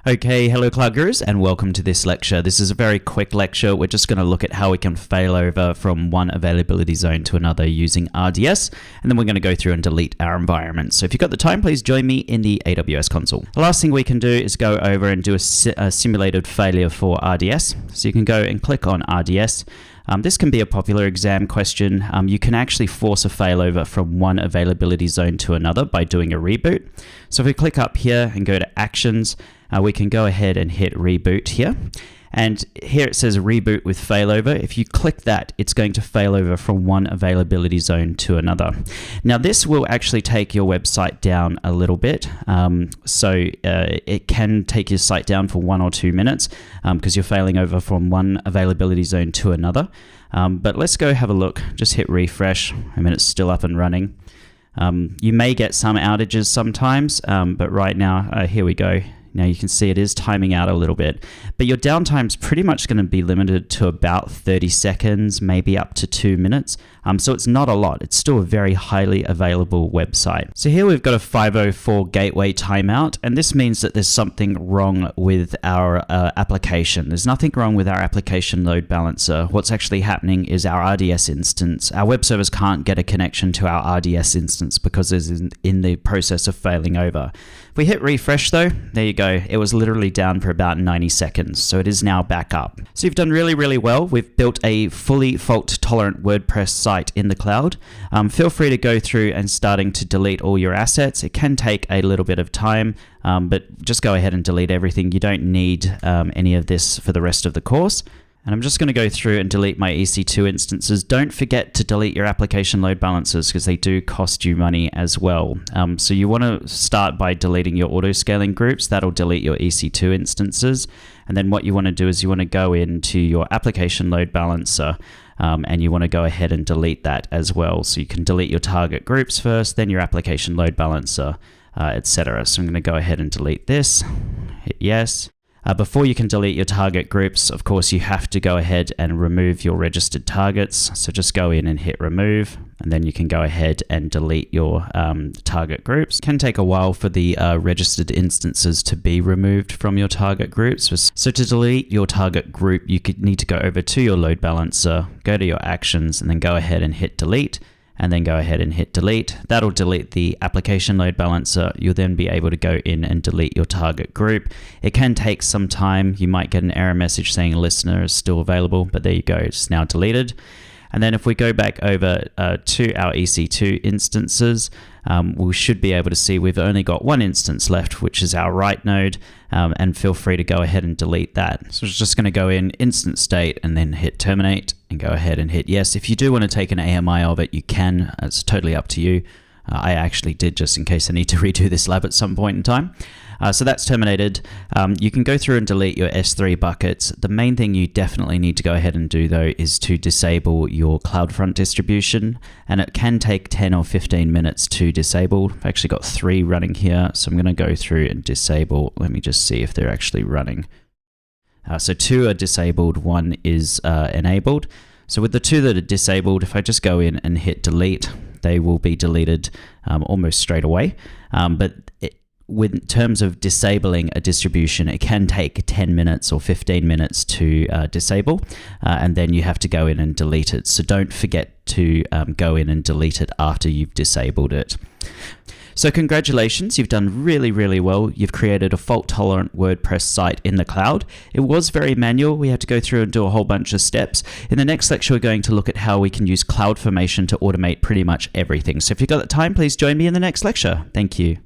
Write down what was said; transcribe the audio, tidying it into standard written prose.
Okay, hello Cloud Gurus and welcome to this lecture. This is a very quick lecture. We're just going to look at how we can fail over from one availability zone to another using RDS, and then we're going to go through and delete our environment. So if you've got the time, please join me in the AWS console. The last thing we can do is go over and do a simulated failure for RDS. So you can go and click on RDS. This can be a popular exam question. You can actually force a failover from one availability zone to another by doing a reboot. So if we click up here and go to Actions, we can go ahead and hit Reboot here. And here it says Reboot with Failover. If you click that, it's going to failover from one availability zone to another. Now this will actually take your website down a little bit. It can take your site down for 1 or 2 minutes because you're failing over from one availability zone to another. But let's go have a look. Just hit refresh. I mean, it's still up and running. You may get some outages sometimes, but right now, here we go. Now you can see it is timing out a little bit, but your downtime is pretty much going to be limited to about 30 seconds, maybe up to 2 minutes. So it's not a lot. It's still a very highly available website. So here we've got a 504 gateway timeout, and this means that there's something wrong with our application. There's nothing wrong with our application load balancer. What's actually happening is our RDS instance. Our web servers can't get a connection to our RDS instance because it's in the process of failing over. If we hit refresh though, there you go. It was literally down for about 90 seconds, so it is now back up. So you've done really, really well. We've built a fully fault-tolerant WordPress site in the cloud. Feel free to go through and starting to delete all your assets. It can take a little bit of time, but just go ahead and delete everything. You don't need any of this for the rest of the course. And I'm just going to go through and delete my EC2 instances. Don't forget to delete your application load balancers because they do cost you money as well. So you want to start by deleting your auto-scaling groups. That'll delete your EC2 instances. And then what you want to do is you want to go into your application load balancer and you want to go ahead and delete that as well. So you can delete your target groups first, then your application load balancer, etc. So I'm going to go ahead and delete this. Hit yes. Before you can delete your target groups, of course, you have to go ahead and remove your registered targets. So just go in and hit remove, and then you can go ahead and delete your target groups. It can take a while for the registered instances to be removed from your target groups. So to delete your target group, you could need to go over to your load balancer, go to your actions, and then go ahead and hit delete. And then go ahead and hit delete. That'll delete the application load balancer. You'll then be able to go in and delete your target group. It can take some time. You might get an error message saying a listener is still available, but there you go, it's now deleted. And then if we go back over to our EC2 instances, we should be able to see we've only got one instance left, which is our write node, and feel free to go ahead and delete that. So it's just going to go in instance state and then hit terminate and go ahead and hit yes. If you do want to take an AMI of it, you can. It's totally up to you. I actually did just in case I need to redo this lab at some point in time. So that's terminated. You can go through and delete your S3 buckets. The main thing you definitely need to go ahead and do though is to disable your CloudFront distribution, and it can take 10 or 15 minutes to disable. I've actually got 3 running here, so I'm going to go through and disable. Let me just see if they're actually running. So 2 are disabled, 1 is enabled. So with the 2 that are disabled, if I just go in and hit delete, they will be deleted almost straight away. In terms of disabling a distribution, it can take 10 minutes or 15 minutes to disable, and then you have to go in and delete it. So don't forget to go in and delete it after you've disabled it. So congratulations, you've done really, really well. You've created a fault-tolerant WordPress site in the cloud. It was very manual. We had to go through and do a whole bunch of steps. In the next lecture, we're going to look at how we can use CloudFormation to automate pretty much everything. So if you've got the time, please join me in the next lecture. Thank you.